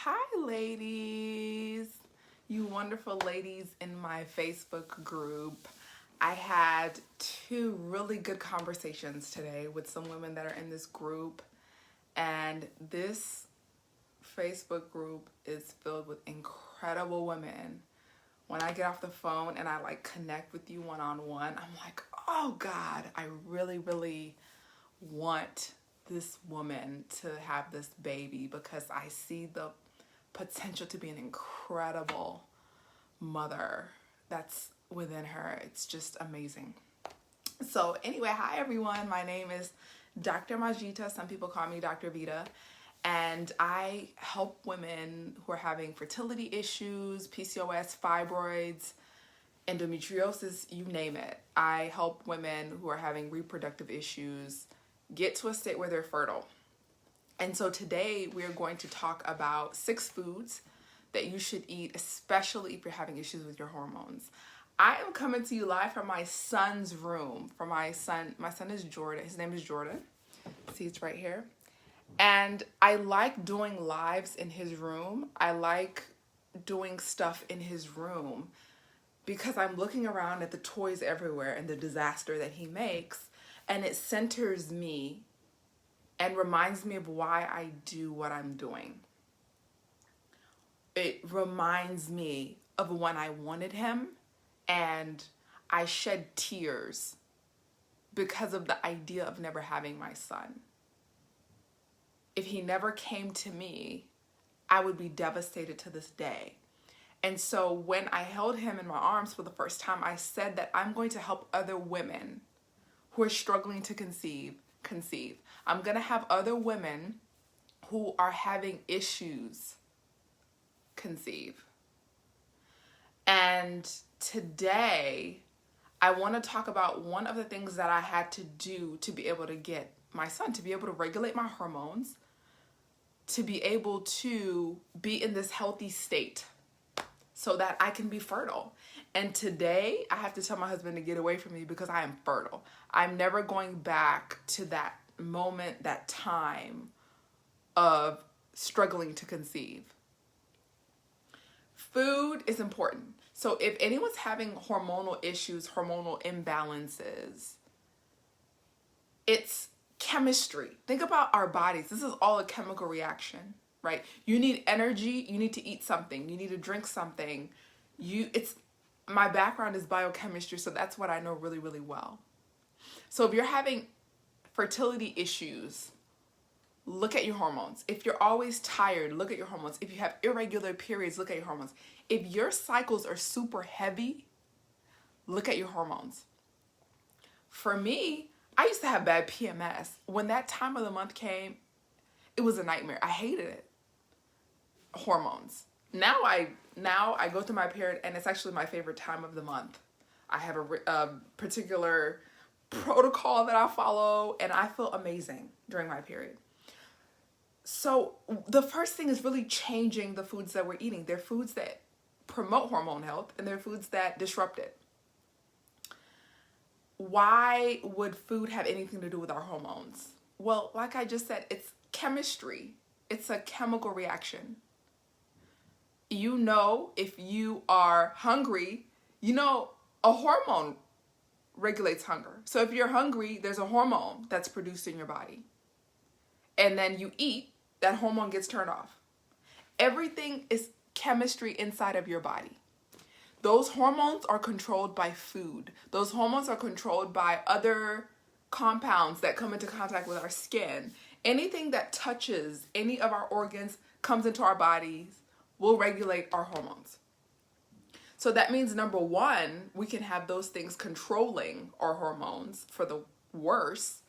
Hi, ladies. You wonderful ladies in my Facebook group. I had two really good conversations today with some women that are in this group, and this Facebook group is filled with incredible women. When I get off the phone and I connect with you one-on-one, I'm like, oh God, I really want this woman to have this baby because I see the potential to be an incredible mother that's within her. It's just amazing. So anyway, hi everyone. My name is Dr. Majita. Some people call me Dr. Vita. And I help women who are having fertility issues, PCOS, fibroids, endometriosis, you name it. I help women who are having reproductive issues get to a state where they're fertile. And so today we're going to talk about 6 foods that you should eat, especially if you're having issues with your hormones. I am coming to you live from my son's room. From my son. My son is Jordan. His name is Jordan. See, it's right here. And I like doing lives in his room. I like doing stuff in his room because I'm looking around at the toys everywhere and the disaster that he makes, and it centers me and reminds me of why I do what I'm doing. It reminds me of when I wanted him and I shed tears because of the idea of never having my son. If he never came to me, I would be devastated to this day. And so when I held him in my arms for the first time, I said that I'm going to help other women who are struggling to conceive. I'm going to have other women who are having issues conceive. And today, I want to talk about one of the things that I had to do to be able to get my son, to be able to regulate my hormones, to be able to be in this healthy state so that I can be fertile. And today, I have to tell my husband to get away from me because I am fertile. I'm never going back to that moment, that time of struggling to conceive. Food is important. So if anyone's having hormonal issues, hormonal imbalances, it's chemistry. Think about our bodies. This is all a chemical reaction, right? You need energy. You need to eat something. You need to drink something. My background is biochemistry, so that's what I know really well. So if you're having fertility issues, look at your hormones. If you're always tired, look at your hormones. If you have irregular periods, look at your hormones. If your cycles are super heavy, look at your hormones. For me, I used to have bad PMS. When that time of the month came, it was a nightmare. I hated it. Hormones. Now I go through my period, and it's actually my favorite time of the month. I have a particular protocol that I follow, and I feel amazing during my period. So the first thing is really changing the foods that we're eating. They're foods that promote hormone health, and they're foods that disrupt it. Why would food have anything to do with our hormones? Well, like I just said, it's chemistry. It's a chemical reaction. You know, if you are hungry, a hormone regulates hunger. So if you're hungry, there's a hormone that's produced in your body. And then you eat, that hormone gets turned off. Everything is chemistry inside of your body. Those hormones are controlled by food. Those hormones are controlled by other compounds that come into contact with our skin. Anything that touches any of our organs, comes into our bodies, will regulate our hormones. So that means, number one, we can have those things controlling our hormones for the worse.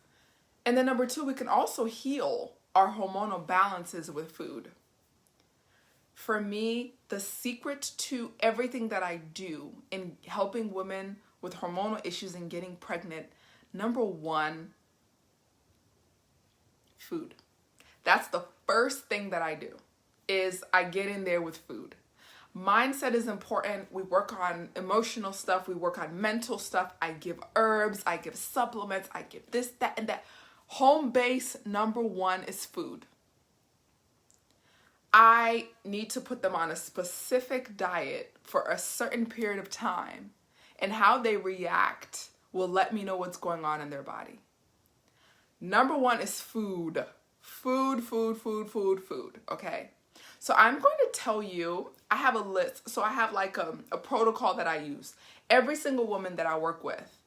And then number two, we can also heal our hormonal balances with food. For me, the secret to everything that I do in helping women with hormonal issues and getting pregnant, number one, food. That's the first thing that I do, is I get in there with food. Mindset is important. We work on emotional stuff. We work on mental stuff. I give herbs. I give supplements. I give this, that, and that. Home base number one is food. I need to put them on a specific diet for a certain period of time, and how they react will let me know what's going on in their body. Number one is food. Food, okay? So I'm going to tell you, I have a list. So I have like a protocol that I use. Every single woman that I work with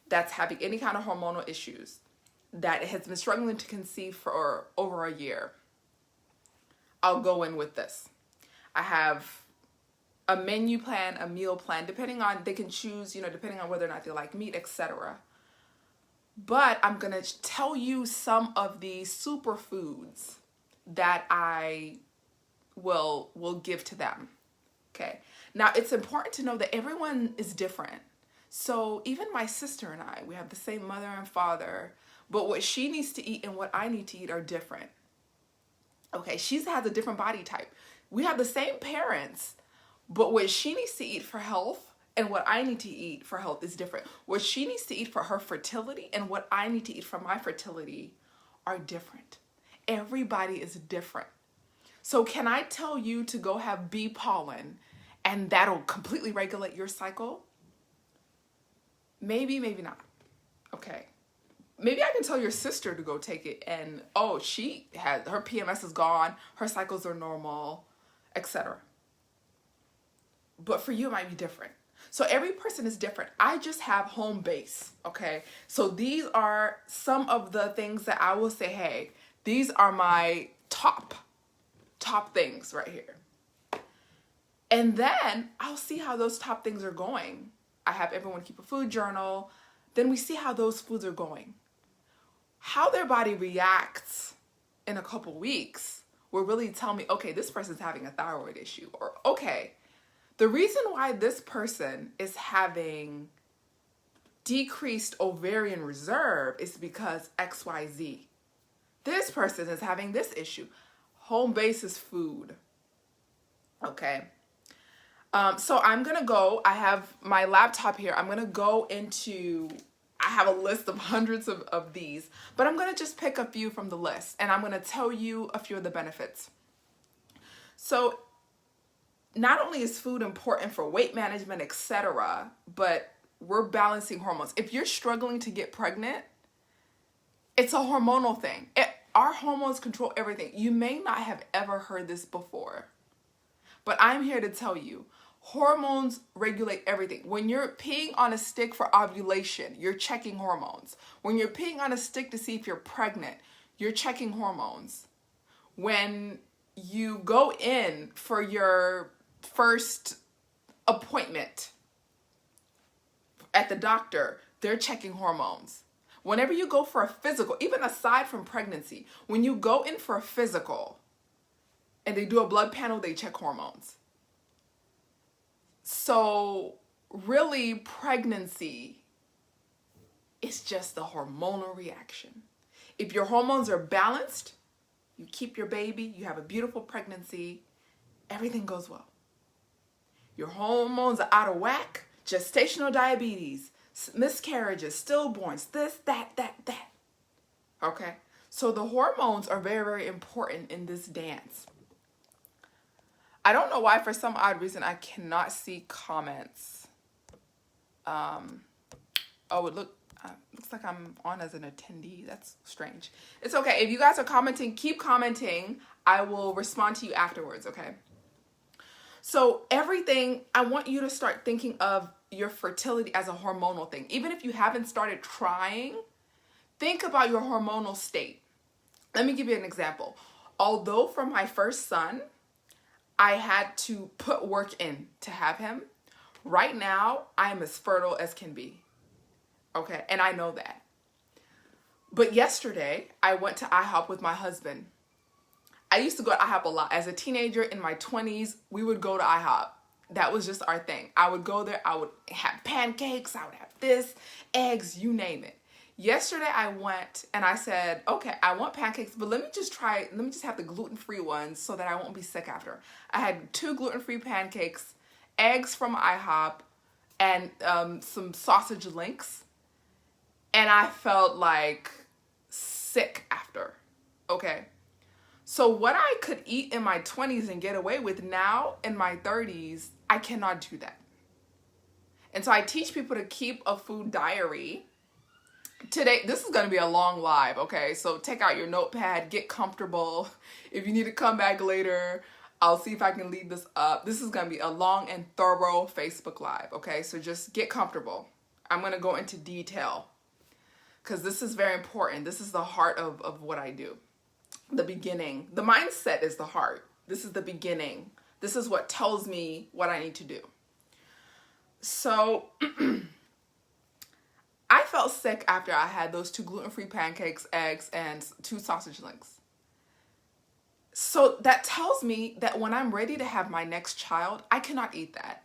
that's having any kind of hormonal issues, that has been struggling to conceive for over a year, I'll go in with this. I have a menu plan, a meal plan, depending on, they can choose, depending on whether or not they like meat, etc. But I'm going to tell you some of the superfoods that I will give to them. Okay. Now, it's important to know that everyone is different. So even my sister and I, we have the same mother and father, but what she needs to eat and what I need to eat are different. Okay. She has a different body type. We have the same parents, but what she needs to eat for health and what I need to eat for health is different. What she needs to eat for her fertility and what I need to eat for my fertility are different. Everybody is different. So can I tell you to go have bee pollen and that'll completely regulate your cycle? Maybe, maybe not. Okay. Maybe I can tell your sister to go take it and, oh, her PMS is gone, her cycles are normal, etc. But for you, it might be different. So every person is different. I just have home base, okay? So these are some of the things that I will say, hey, these are my top things right here. And then I'll see how those top things are going. I have everyone keep a food journal. Then we see how those foods are going. How their body reacts in a couple weeks will really tell me, okay, this person's having a thyroid issue, or okay, the reason why this person is having decreased ovarian reserve is because XYZ. This person is having this issue. Home base is food. Okay. So I'm going to go, I have my laptop here. I'm going to go into, I have a list of hundreds of these, but I'm going to just pick a few from the list and I'm going to tell you a few of the benefits. So not only is food important for weight management, etc., but we're balancing hormones. If you're struggling to get pregnant, it's a hormonal thing. Our hormones control everything. You may not have ever heard this before, but I'm here to tell you, hormones regulate everything. When you're peeing on a stick for ovulation, you're checking hormones. When you're peeing on a stick to see if you're pregnant, you're checking hormones. When you go in for your first appointment at the doctor, they're checking hormones. Whenever you go for a physical, even aside from pregnancy, when you go in for a physical and they do a blood panel, they check hormones. So really, pregnancy is just the hormonal reaction. If your hormones are balanced, you keep your baby, you have a beautiful pregnancy, everything goes well. Your hormones are out of whack, gestational diabetes, miscarriages, stillborns, this, that. Okay? So the hormones are very, very important in this dance. I don't know why, for some odd reason, I cannot see comments. It looks like I'm on as an attendee. That's strange. It's okay. If you guys are commenting, keep commenting. I will respond to you afterwards, okay? So everything, I want you to start thinking of your fertility as a hormonal thing. Even if you haven't started trying, think about your hormonal state. Let me give you an example. Although for my first son, I had to put work in to have him, right now, I am as fertile as can be. Okay, and I know that. But yesterday, I went to IHOP with my husband. I used to go to IHOP a lot. As a teenager in my 20s, we would go to IHOP. That was just our thing. I would go there. I would have pancakes. I would have this, eggs, you name it. Yesterday, I went and I said, okay, I want pancakes, but let me just have the gluten-free ones so that I won't be sick after. I had 2 gluten-free pancakes, eggs from IHOP, and some sausage links. And I felt like sick after. Okay. So what I could eat in my 20s and get away with now in my 30s, I cannot do that. And so I teach people to keep a food diary. Today, this is going to be a long live, okay? So take out your notepad, get comfortable. If you need to come back later, I'll see if I can leave this up. This is going to be a long and thorough Facebook Live, okay? So just get comfortable. I'm going to go into detail because this is very important. This is the heart of what I do. The beginning. The mindset is the heart. This is the beginning. This is what tells me what I need to do. So I felt sick after I had those 2 gluten-free pancakes, eggs, and 2 sausage links. So that tells me that when I'm ready to have my next child, I cannot eat that.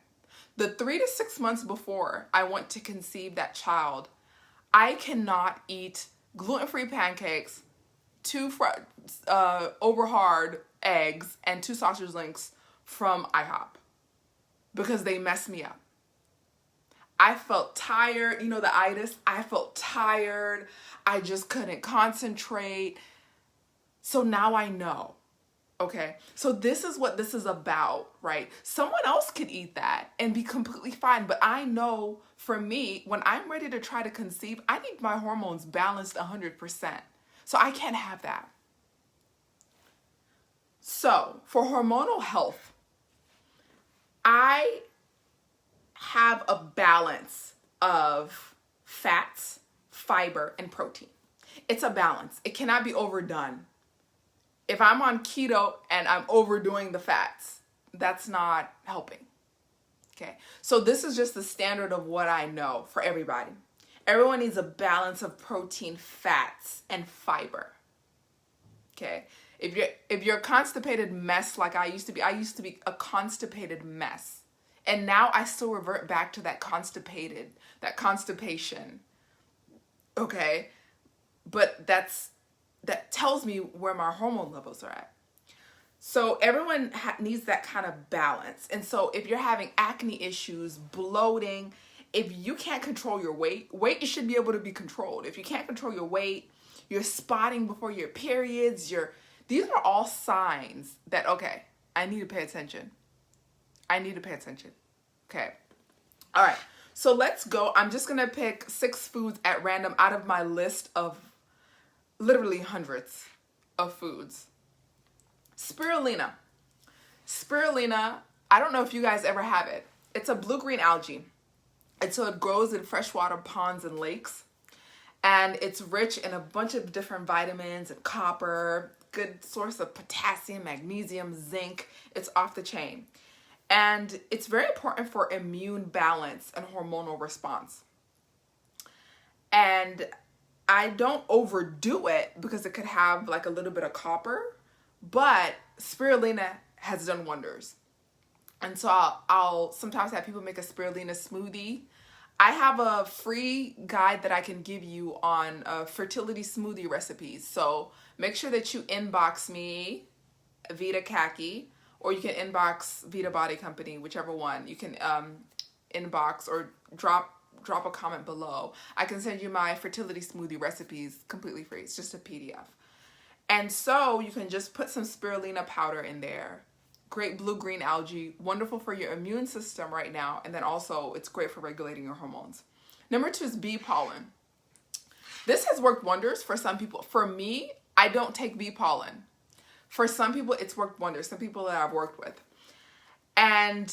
The 3 to 6 months before I want to conceive that child, I cannot eat gluten-free pancakes, 2 over hard eggs, and 2 sausage links from IHOP because they mess me up. I felt tired, the itis. I felt tired. I just couldn't concentrate. So now I know, okay? So this is what this is about, right? Someone else could eat that and be completely fine. But I know for me, when I'm ready to try to conceive, I need my hormones balanced 100%. So I can't have that. So for hormonal health, I have a balance of fats, fiber, and protein. It's a balance. It cannot be overdone. If I'm on keto and I'm overdoing the fats, that's not helping. Okay, so this is just the standard of what I know for everybody. Everyone needs a balance of protein, fats, and fiber. Okay, if you're a constipated mess like I used to be a constipated mess. And now I still revert back to that constipation. Okay, but that tells me where my hormone levels are at. So everyone needs that kind of balance. And so if you're having acne issues, bloating, if you can't control your weight should be able to be controlled. If you can't control your weight, you're spotting before your periods, these are all signs that, okay, I need to pay attention. Okay. All right. So let's go. I'm just going to pick 6 foods at random out of my list of literally hundreds of foods. Spirulina. Spirulina, I don't know if you guys ever have it. It's a blue-green algae. And so it grows in freshwater ponds and lakes. And it's rich in a bunch of different vitamins and copper, good source of potassium, magnesium, zinc. It's off the chain. And it's very important for immune balance and hormonal response. And I don't overdo it because it could have like a little bit of copper, but spirulina has done wonders. And so I'll sometimes have people make a spirulina smoothie. I have a free guide that I can give you on fertility smoothie recipes. So make sure that you inbox me, Vita Khaki, or you can inbox Vita Body Company, whichever one. You can inbox or drop a comment below. I can send you my fertility smoothie recipes completely free. It's just a PDF. And so you can just put some spirulina powder in there. Great blue-green algae, wonderful for your immune system right now. And then also it's great for regulating your hormones. Number 2 is bee pollen. This has worked wonders for some people. For me, I don't take bee pollen. For some people, it's worked wonders. Some people that I've worked with. And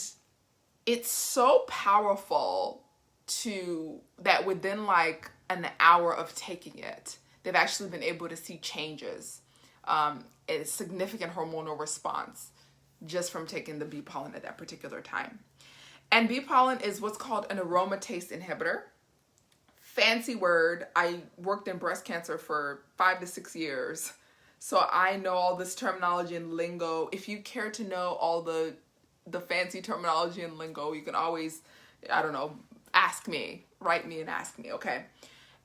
it's so powerful that within like an hour of taking it, they've actually been able to see changes, a significant hormonal response just from taking the bee pollen at that particular time. And bee pollen is what's called an aromatase inhibitor. Fancy word. I worked in breast cancer for 5 to 6 years. So I know all this terminology and lingo. If you care to know all the fancy terminology and lingo, you can always, ask me, write me and ask me, okay?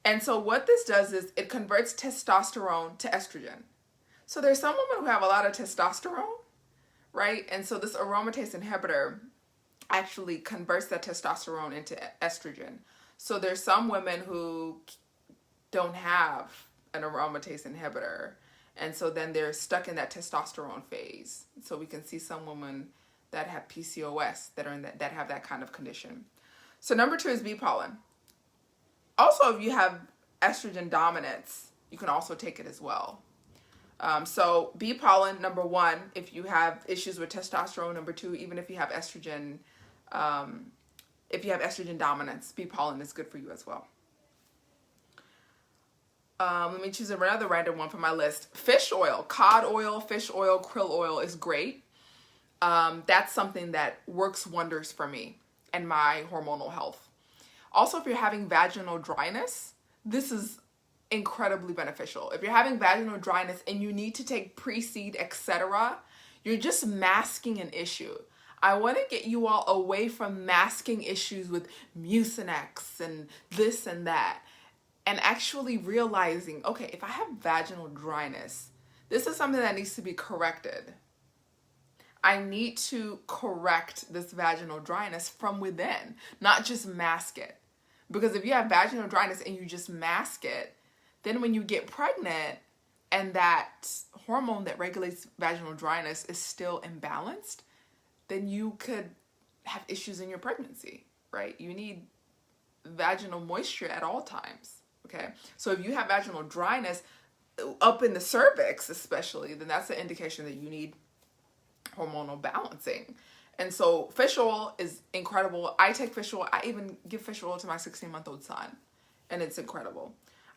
And so what this does is it converts testosterone to estrogen. So there's some women who have a lot of testosterone, right? And so this aromatase inhibitor actually converts that testosterone into estrogen. So there's some women who don't have an aromatase inhibitor And so then they're stuck in that testosterone phase. So we can see some women that have PCOS that are in that have that kind of condition. So number 2 is bee pollen. Also, if you have estrogen dominance, you can also take it as well. So bee pollen, number 1, if you have issues with testosterone. Number 2, even if you have estrogen, dominance, bee pollen is good for you as well. Let me choose another random one from my list. Fish oil, cod oil, fish oil, krill oil is great. That's something that works wonders for me and my hormonal health. Also, if you're having vaginal dryness, this is incredibly beneficial. If you're having vaginal dryness and you need to take pre-seed, etc., you're just masking an issue. I want to get you all away from masking issues with Mucinex and this and that, and actually realizing, okay, if I have vaginal dryness, this is something that needs to be corrected. I need to correct this vaginal dryness from within, not just mask it. Because if you have vaginal dryness and you just mask it, then when you get pregnant and that hormone that regulates vaginal dryness is still imbalanced, then you could have issues in your pregnancy, right? You need vaginal moisture at all times, okay? So if you have vaginal dryness up in the cervix especially, then that's an indication that you need hormonal balancing. And so fish oil is incredible. I take fish oil. I even give fish oil to my 16-month-old son, and it's incredible.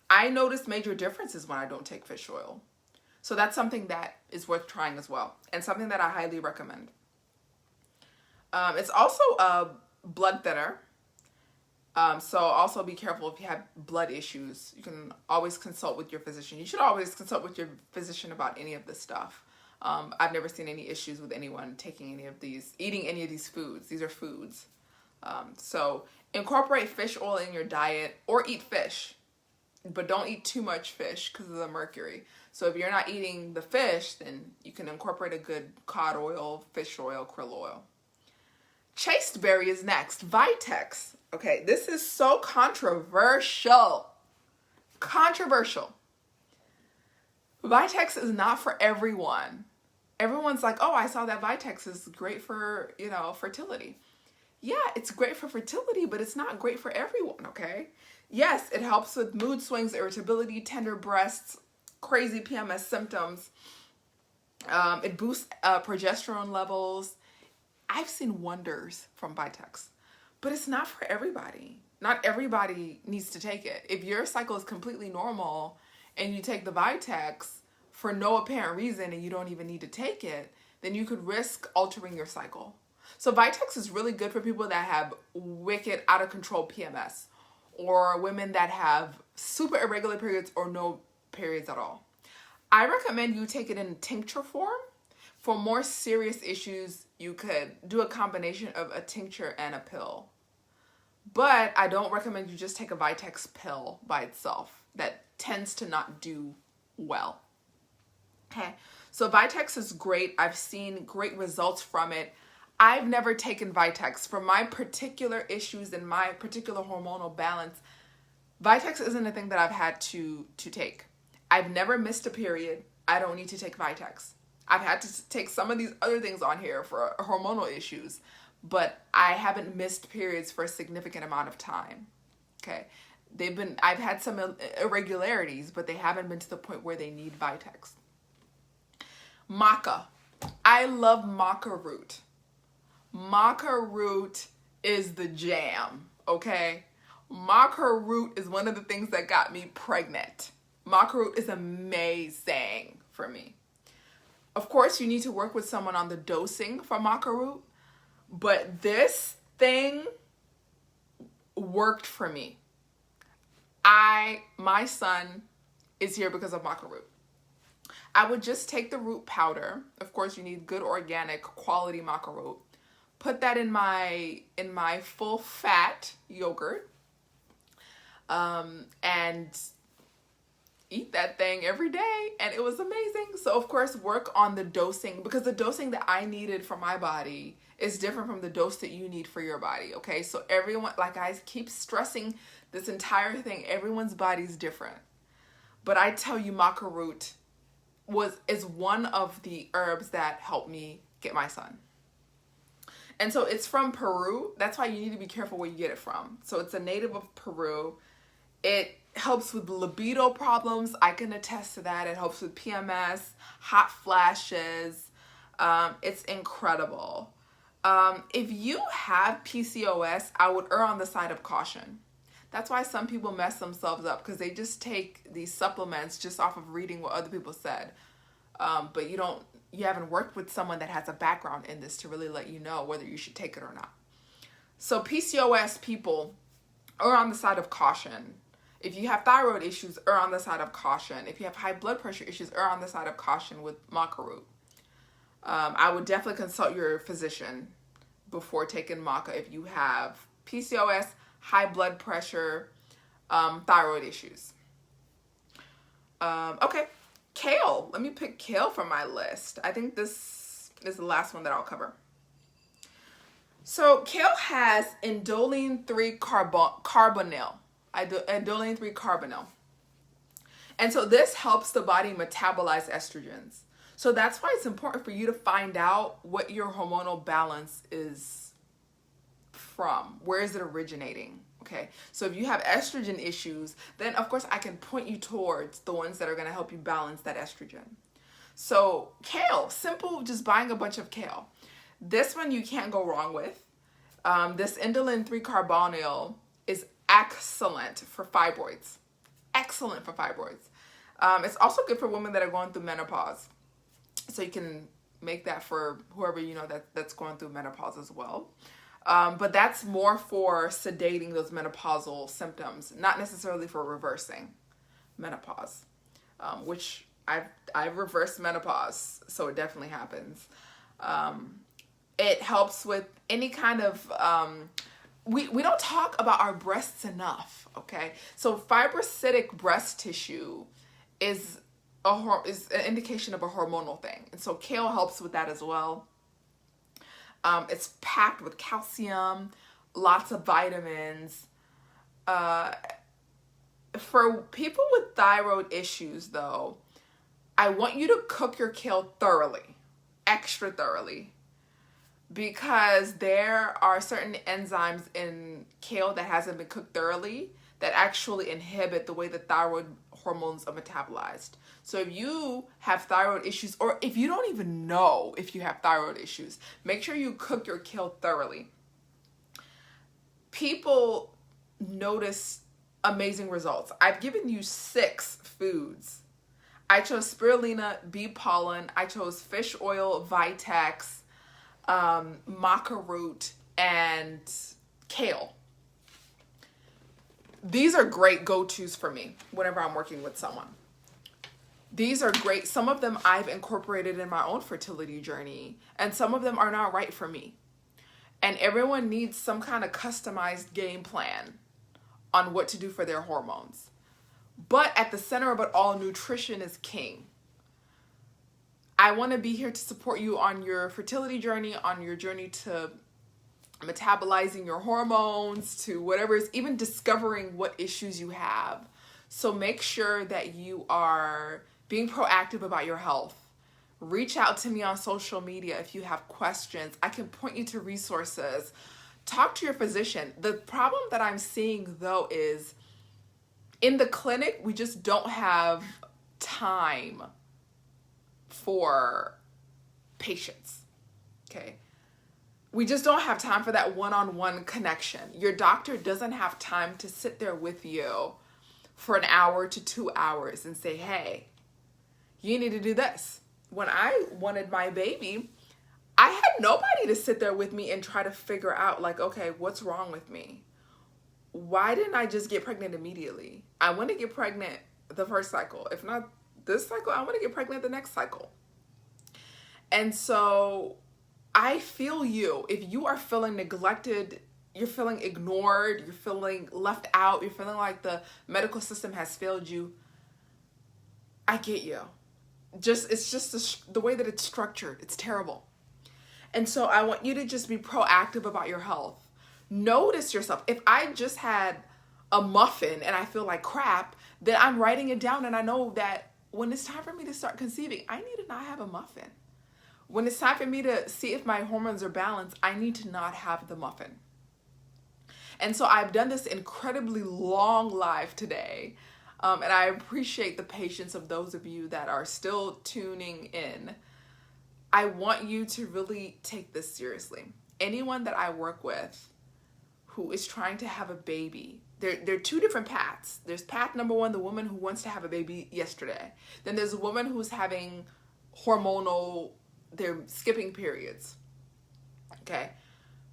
I notice major differences when I don't take fish oil. So that's something that is worth trying as well, and something that I highly recommend. It's also a blood thinner. So also be careful if you have blood issues. You can always consult with your physician. You should always consult with your physician about any of this stuff. I've never seen any issues with anyone taking any of these, eating any of these foods. These are foods. So incorporate fish oil in your diet, or eat fish, but don't eat too much fish because of the mercury. So if you're not eating the fish, then you can incorporate a good cod oil, fish oil, krill oil. Chasteberry is next. Vitex. Okay, this is so controversial. Vitex is not for everyone. Everyone's like, oh, I saw that Vitex is great for, fertility. Yeah, it's great for fertility, but it's not great for everyone, okay? Yes, it helps with mood swings, irritability, tender breasts, crazy PMS symptoms. It boosts progesterone levels. I've seen wonders from Vitex, but it's not for everybody. Not everybody needs to take it. If your cycle is completely normal and you take the Vitex for no apparent reason and you don't even need to take it, then you could risk altering your cycle. So Vitex is really good for people that have wicked, out of control PMS, or women that have super irregular periods or no periods at all. I recommend you take it in tincture form. For more serious issues, you could do a combination of a tincture and a pill. But I don't recommend you just take a Vitex pill by itself. That tends to not do well. Okay, so Vitex is great. I've seen great results from it. I've never taken Vitex. For my particular issues and my particular hormonal balance, Vitex isn't a thing that I've had to take. I've never missed a period. I don't need to take Vitex. I've had to take some of these other things on here for hormonal issues, but I haven't missed periods for a significant amount of time. Okay, I've had some irregularities, but they haven't been to the point where they need Vitex. Maca. I love Maca Root. Maca Root is the jam, okay? Maca Root is one of the things that got me pregnant. Maca Root is amazing for me. Of course, you need to work with someone on the dosing for Maca Root, but this thing worked for me. My son is here because of Maca Root. I would just take the root powder. Of course, you need good organic quality Maca Root. Put that in my full fat yogurt, and eat that thing every day, and it was amazing. So of course, work on the dosing, because the dosing that I needed for my body is different from the dose that you need for your body. Okay, so everyone, like I keep stressing this entire thing, everyone's body's different. But I tell you, Maca Root is one of the herbs that helped me get my son. And so it's from Peru. That's why you need to be careful where you get it from. So it's a native of Peru. It helps with libido problems. I can attest to that. It helps with PMS, hot flashes. It's incredible. If you have PCOS, I would err on the side of caution. That's why some people mess themselves up, because they just take these supplements just off of reading what other people said. But you haven't worked with someone that has a background in this to really let you know whether you should take it or not. So PCOS people, err on the side of caution. If you have thyroid issues, err on the side of caution. If you have high blood pressure issues, err on the side of caution with Maca Root. I would definitely consult your physician before taking Maca if you have PCOS, high blood pressure, thyroid issues. Okay, Kale. Let me pick Kale from my list. I think this is the last one that I'll cover. So Kale has indoline 3-carbonyl. Indoline 3-carbonyl. And so this helps the body metabolize estrogens. So that's why it's important for you to find out what your hormonal balance is from. Where is it originating? Okay, so if you have estrogen issues, then of course I can point you towards the ones that are going to help you balance that estrogen. So kale, simple, just buying a bunch of kale. This one you can't go wrong with. This indoline 3-carbonyl is excellent for fibroids. Excellent for fibroids. It's also good for women that are going through menopause. So you can make that for whoever you know that's going through menopause as well. But that's more for sedating those menopausal symptoms, not necessarily for reversing menopause, which I've reversed menopause, so it definitely happens. It helps with any kind of, we don't talk about our breasts enough, okay? So fibrocytic breast tissue is an indication of a hormonal thing. And so kale helps with that as well. It's packed with calcium, lots of vitamins. For people with thyroid issues, though, I want you to cook your kale thoroughly, extra thoroughly, because there are certain enzymes in kale that hasn't been cooked thoroughly that actually inhibit the way the thyroid hormones are metabolized. So if you have thyroid issues, or if you don't even know if you have thyroid issues, make sure you cook your kale thoroughly. People notice amazing results. I've given you 6 foods. I chose spirulina, bee pollen. I chose fish oil, Vitex, Maca Root, and kale. These are great go-tos for me whenever I'm working with someone. These are great. Some of them I've incorporated in my own fertility journey, and some of them are not right for me. And everyone needs some kind of customized game plan on what to do for their hormones. But at the center of it all, nutrition is king. I want to be here to support you on your fertility journey, on your journey to metabolizing your hormones, to whatever is, even discovering what issues you have. So make sure that you are being proactive about your health. Reach out to me on social media if you have questions. I can point you to resources. Talk to your physician. The problem that I'm seeing, though, is in the clinic, we just don't have time for patients, okay? We just don't have time for that one-on-one connection. Your doctor doesn't have time to sit there with you for an hour to 2 hours and say, hey, you need to do this. When I wanted my baby, I had nobody to sit there with me and try to figure out, like, okay, what's wrong with me? Why didn't I just get pregnant immediately? I want to get pregnant the first cycle. If not this cycle, I want to get pregnant the next cycle. And so I feel you. If you are feeling neglected, you're feeling ignored, you're feeling left out, you're feeling like the medical system has failed you, I get you. It's just the way that it's structured. It's terrible. And so I want you to just be proactive about your health. Notice yourself. If I just had a muffin and I feel like crap, then I'm writing it down and I know that when it's time for me to start conceiving, I need to not have a muffin. When it's time for me to see if my hormones are balanced, I need to not have the muffin. And so I've done this incredibly long live today. And I appreciate the patience of those of you that are still tuning in. I want you to really take this seriously. Anyone that I work with who is trying to have a baby, there are two different paths. There's path number one, the woman who wants to have a baby yesterday. Then there's a woman who's having hormonal, they're skipping periods. Okay.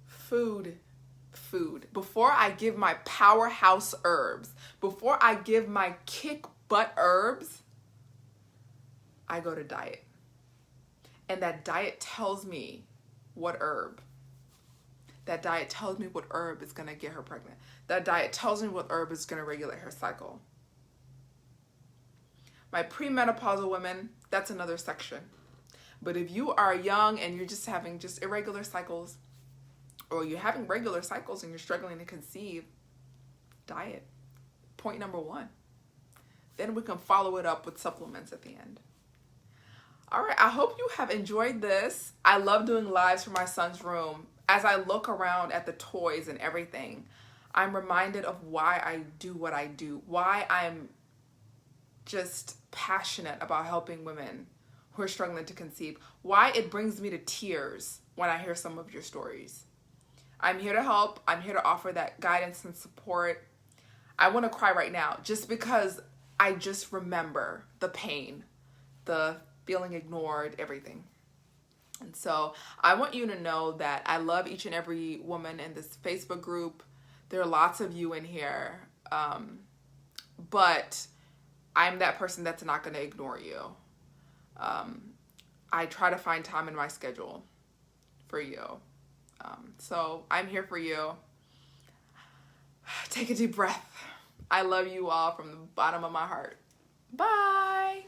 Food. Before I give my powerhouse herbs, before I give my kick butt herbs, I go to diet. And that diet tells me what herb. That diet tells me what herb is going to get her pregnant. That diet tells me what herb is going to regulate her cycle. My premenopausal women, that's another section. But if you are young and you're just having just irregular cycles, or you're having regular cycles and you're struggling to conceive, diet. Point number one. Then we can follow it up with supplements at the end. All right, I hope you have enjoyed this. I love doing lives from my son's room. As I look around at the toys and everything, I'm reminded of why I do what I do, why I'm just passionate about helping women who are struggling to conceive, why it brings me to tears when I hear some of your stories. I'm here to help. I'm here to offer that guidance and support. I want to cry right now just because I just remember the pain, the feeling ignored, everything. And so I want you to know that I love each and every woman in this Facebook group. There are lots of you in here, but I'm that person that's not going to ignore you. I try to find time in my schedule for you. So I'm here for you. Take a deep breath. I love you all from the bottom of my heart. Bye.